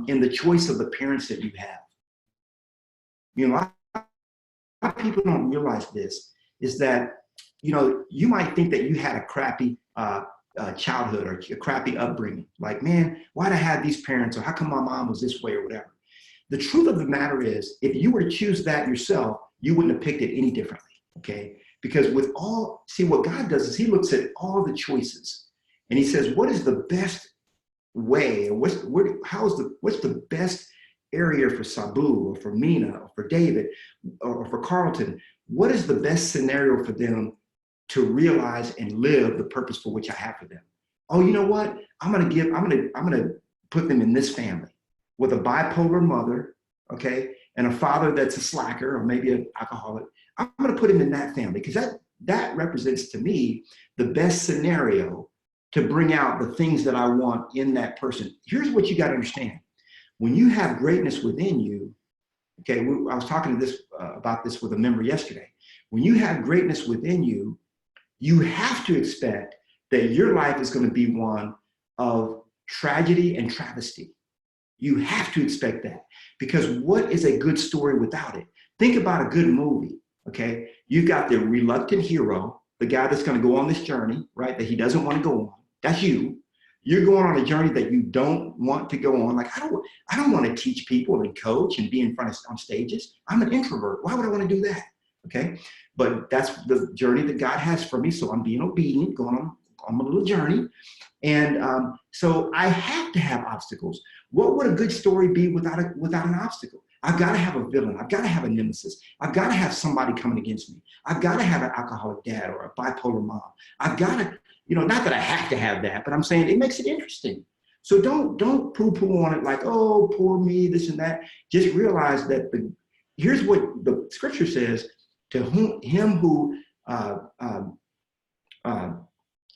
in the choice of the parents that you have. You know, a lot of people don't realize this, is that, you know, you might think that you had a crappy childhood or a crappy upbringing. Like, man, why'd I have these parents? Or how come my mom was this way or whatever? The truth of the matter is, if you were to choose that yourself, you wouldn't have picked it any differently, okay? Because see, what God does is he looks at all the choices and he says, what is the best way? What's the best area for Sabu or for Mina or for David or for Carlton? What is the best scenario for them to realize and live the purpose for which I have for them? Oh, you know what? I'm gonna put them in this family with a bipolar mother, okay, and a father that's a slacker or maybe an alcoholic. I'm gonna put him in that family because that represents to me the best scenario to bring out the things that I want in that person. Here's what you gotta understand. When you have greatness within you, okay, I was talking to about this with a member yesterday. When you have greatness within you, you have to expect that your life is gonna be one of tragedy and travesty. You have to expect that, because what is a good story without it? Think about a good movie, okay? You've got the reluctant hero, the guy that's gonna go on this journey, right, that he doesn't wanna go on. That's you. You're going on a journey that you don't want to go on. Like, I don't wanna teach people and coach and be in front of on stages. I'm an introvert. Why would I wanna do that, okay? But that's the journey that God has for me, so I'm being obedient, going on my little journey. And so I have to have obstacles. What would a good story be without an obstacle? I've got to have a villain. I've got to have a nemesis. I've got to have somebody coming against me. I've got to have an alcoholic dad or a bipolar mom. I've got to, you know, not that I have to have that, but I'm saying it makes it interesting. So don't poo-poo on it like, oh, poor me, this and that. Just realize that here's what the scripture says: to him who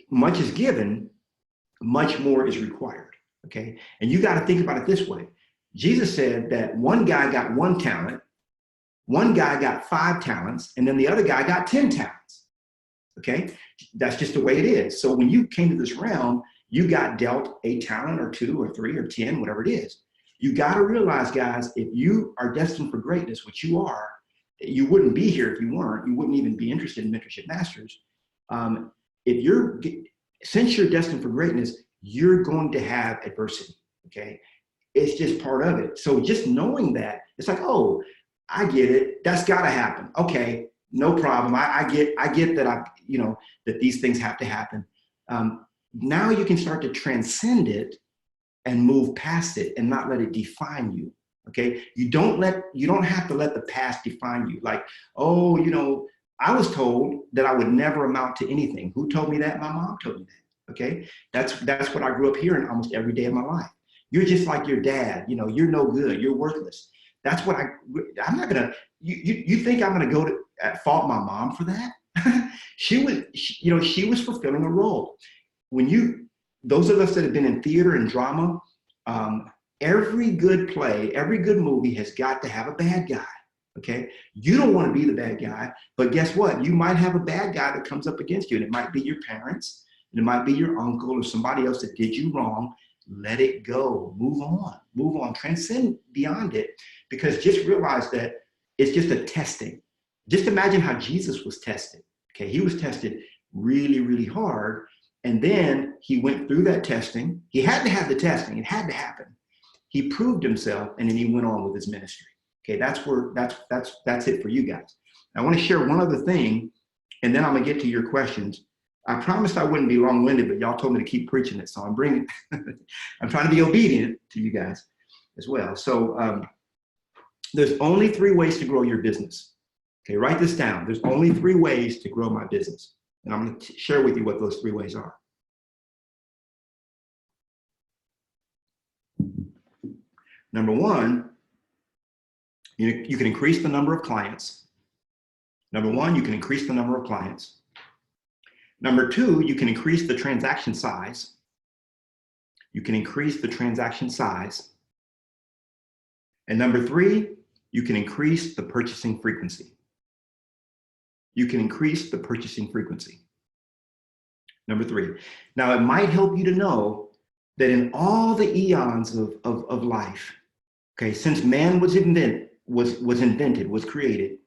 much is given, much more is required, okay? And you got to think about it this way. Jesus said that one guy got 1 talent, one guy got 5 talents, and then the other guy got 10 talents, okay? That's just the way it is. So when you came to this realm, you got dealt a talent or 2 or 3 or 10, whatever it is. You got to realize, guys, if you are destined for greatness, which you are, you wouldn't be here if you weren't. You wouldn't even be interested in Mentorship Masters. Since you're destined for greatness, you're going to have adversity, okay? It's just part of it. So just knowing that, it's like, oh, I get it. That's got to happen. Okay, no problem. I get that that these things have to happen. Now you can start to transcend it and move past it and not let it define you. Okay, you don't have to let the past define you. Like, oh, I was told that I would never amount to anything. Who told me that? My mom told me that. Okay, that's what I grew up hearing almost every day of my life. You're just like your dad. You're no good. You're worthless. That's what I'm not gonna. You think I'm gonna go to fault my mom for that? She was fulfilling a role. Those of us that have been in theater and drama, every good play, every good movie has got to have a bad guy. Okay, you don't want to be the bad guy, but guess what? You might have a bad guy that comes up against you, and it might be your parents, and it might be your uncle or somebody else that did you wrong. Let it go. Move on. Transcend beyond it, because just realize that it's just a testing. Just imagine how Jesus was tested. Okay, he was tested really, really hard, and then he went through that testing. He had to have the testing. It had to happen. He proved himself, and then he went on with his ministry. Okay, that's it for you guys. I want to share one other thing, and then I'm gonna get to your questions. I promised I wouldn't be long-winded, but y'all told me to keep preaching it, so I'm trying to be obedient to you guys as well. So there's only 3 ways to grow your business. Okay, write this down. There's only 3 ways to grow my business. And I'm going to share with you what those 3 ways are. Number 1, you can increase the number of clients. Number 1, you can increase the number of clients. Number 2, you can increase the transaction size. You can increase the transaction size. And number 3, you can increase the purchasing frequency. You can increase the purchasing frequency. Number 3. Now, it might help you to know that in all the eons of life, okay, since man was created,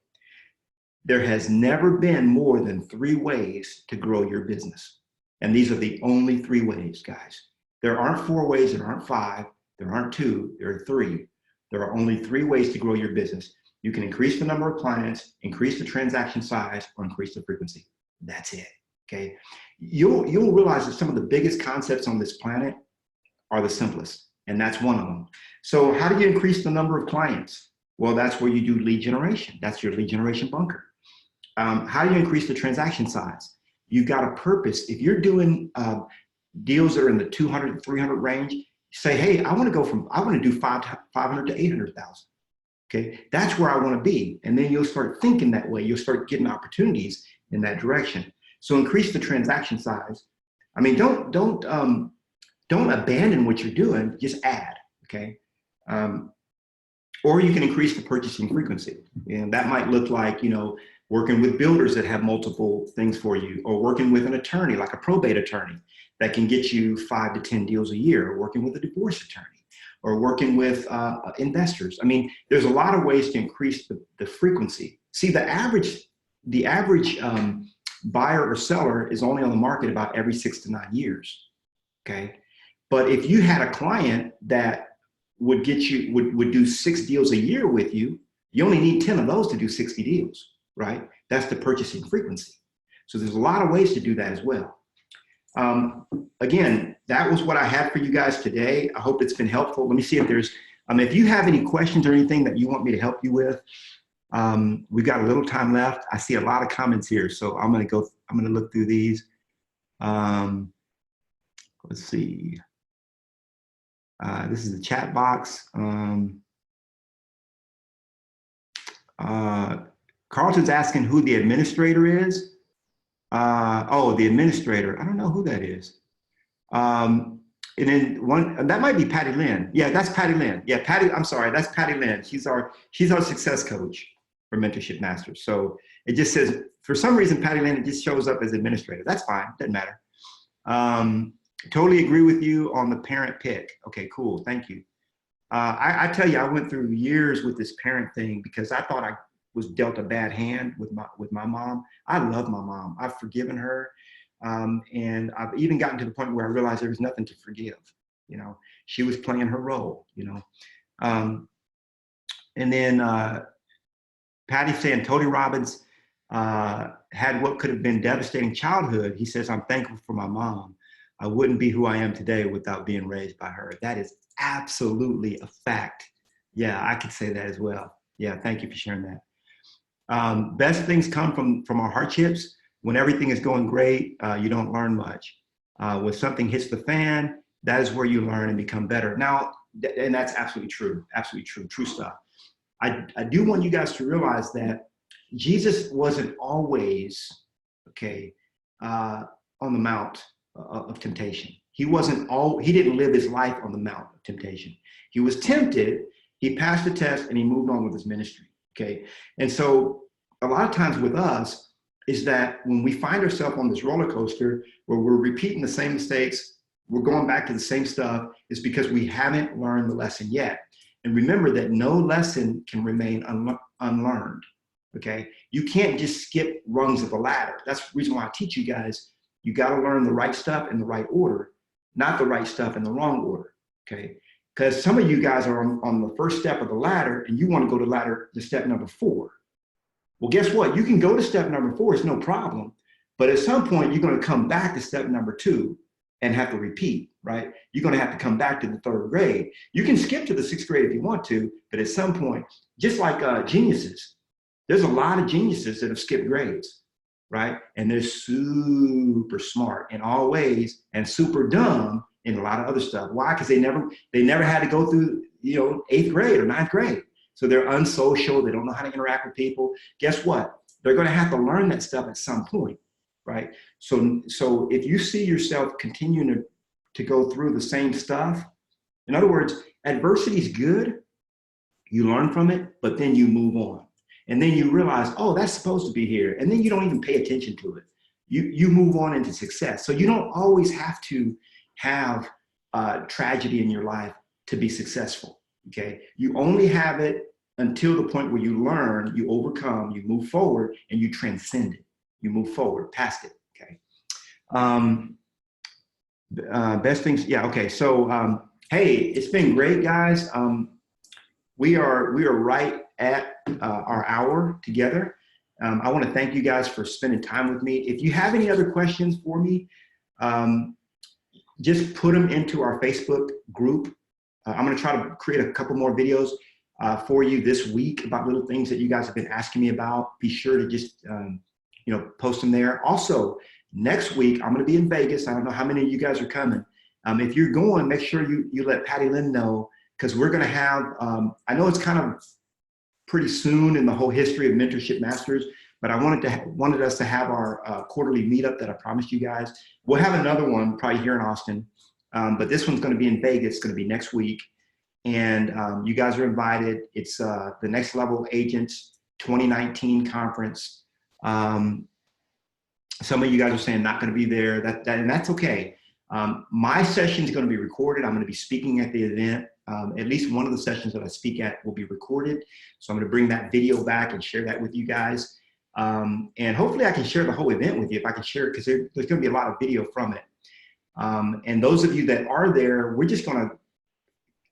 there has never been more than 3 ways to grow your business. And these are the only 3 ways, guys. There aren't 4 ways, there aren't 5, there aren't 2, there are 3. There are only 3 ways to grow your business. You can increase the number of clients, increase the transaction size, or increase the frequency. That's it, okay? You'll realize that some of the biggest concepts on this planet are the simplest, and that's one of them. So how do you increase the number of clients? Well, that's where you do lead generation. That's your lead generation bunker. How do you increase the transaction size? You've got a purpose. If you're doing deals that are in the 200 to 300 range, say, hey, I want to do 500 to 800,000. Okay, that's where I want to be. And then you'll start thinking that way. You'll start getting opportunities in that direction. So increase the transaction size. I mean, don't abandon what you're doing, just add, okay? Or you can increase the purchasing frequency. And that might look like, working with builders that have multiple things for you, or working with an attorney, like a probate attorney, that can get you 5 to 10 deals a year, or working with a divorce attorney, or working with investors. I mean, there's a lot of ways to increase the frequency. See, the average buyer or seller is only on the market about every 6 to 9 years, okay? But if you had a client that would do 6 deals a year with you, you only need 10 of those to do 60 deals, right? That's the purchasing frequency. So there's a lot of ways to do that as well. Again, that was what I had for you guys today. I hope it's been helpful. Let me see if there's, if you have any questions or anything that you want me to help you with, we've got a little time left. I see a lot of comments here, so I'm going to look through these. Let's see. This is the chat box. Carlton's asking who the administrator is. Oh, the administrator. I don't know who that is. And then that might be Patty Lynn. Yeah, that's Patty Lynn. Yeah, Patty, I'm sorry, that's Patty Lynn. She's our success coach for Mentorship Masters. So it just says, for some reason, Patty Lynn, it just shows up as administrator. That's fine, doesn't matter. Totally agree with you on the parent pick. Okay, cool, thank you. I tell you, I went through years with this parent thing because I thought I was dealt a bad hand with my mom. I love my mom. I've forgiven her. And I've even gotten to the point where I realized there was nothing to forgive. She was playing her role, and then Patty saying Tony Robbins had what could have been devastating childhood. He says, I'm thankful for my mom. I wouldn't be who I am today without being raised by her. That is absolutely a fact. Yeah, I could say that as well. Yeah, thank you for sharing that. Best things come from our hardships. When everything is going great, you don't learn much. When something hits the fan, that is where you learn and become better. Now, and that's absolutely true, true stuff. I do want you guys to realize that Jesus wasn't always, okay, on the Mount of temptation. He didn't live his life on the Mount of temptation. He was tempted, he passed the test, and he moved on with his ministry, okay? And so a lot of times with us, is that when we find ourselves on this roller coaster where we're repeating the same mistakes, we're going back to the same stuff, is because we haven't learned the lesson yet. And remember that no lesson can remain unlearned, okay? You can't just skip rungs of the ladder. That's the reason why I teach you guys, you gotta learn the right stuff in the right order, not the right stuff in the wrong order, okay? Because some of you guys are on the first step of the ladder and you wanna go to step number 4. Well, guess what? You can go to step number 4, it's no problem. But at some point, you're going to come back to step number 2 and have to repeat, right? You're going to have to come back to the 3rd grade. You can skip to the 6th grade if you want to, but at some point, just like geniuses, There's a lot of geniuses that have skipped grades, right? And they're super smart in all ways and super dumb in a lot of other stuff. Why? Because they never had to go through, 8th grade or 9th grade. So they're unsocial. They don't know how to interact with people. Guess what? They're going to have to learn that stuff at some point, right? So if you see yourself continuing to go through the same stuff, in other words, adversity is good. You learn from it, but then you move on. And then you realize, oh, that's supposed to be here. And then you don't even pay attention to it. You move on into success. So you don't always have to have tragedy in your life to be successful, okay? You only have it until the point where you learn, you overcome, you move forward, and you transcend it. You move forward, past it, okay? Best things, yeah, okay. So, hey, it's been great, guys. We are right at our hour together. I want to thank you guys for spending time with me. If you have any other questions for me, just put them into our Facebook group. I'm going to try to create a couple more videos for you this week about little things that you guys have been asking me about. Be sure to just post them there. Also, next week, I'm going to be in Vegas. I don't know how many of you guys are coming. If you're going, make sure you let Patty Lynn know, because we're going to have, I know it's kind of pretty soon in the whole history of Mentorship Masters, but I wanted us to have our quarterly meetup that I promised you guys. We'll have another one probably here in Austin, but this one's going to be in Vegas. It's going to be next week. And you guys are invited. It's the Next Level Agents 2019 conference. Some of you guys are saying not going to be there, and that's okay. My session is going to be recorded. I'm going to be speaking at the event. At least one of the sessions that I speak at will be recorded. So I'm going to bring that video back and share that with you guys. And hopefully I can share the whole event with you if I can share it, because there's going to be a lot of video from it. And those of you that are there, we're just going to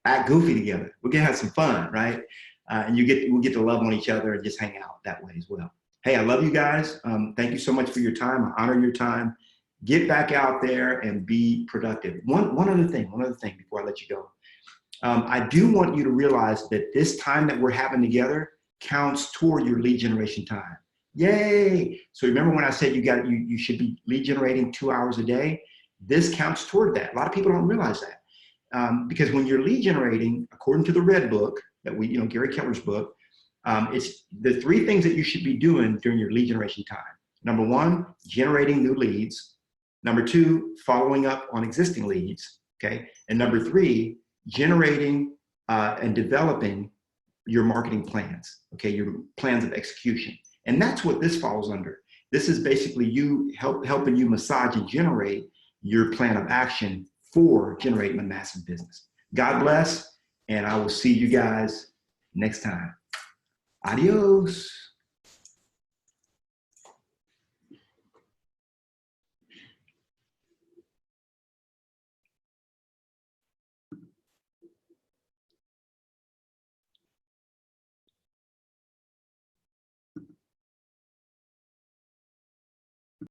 act goofy together. We're going to have some fun, right? And we'll get to love on each other and just hang out that way as well. Hey, I love you guys. Thank you so much for your time. I honor your time. Get back out there and be productive. One other thing before I let you go. I do want you to realize that this time that we're having together counts toward your lead generation time. Yay! So remember when I said you should be lead generating 2 hours a day? This counts toward that. A lot of people don't realize that. Because when you're lead generating, according to the Red Book, that Gary Keller's book, it's the 3 things that you should be doing during your lead generation time. Number 1, generating new leads. Number 2, following up on existing leads, okay? And number 3, generating and developing your marketing plans, okay? Your plans of execution. And that's what this falls under. This is basically you helping you massage and generate your plan of action for generating a massive business. God bless, and I will see you guys next time. Adios.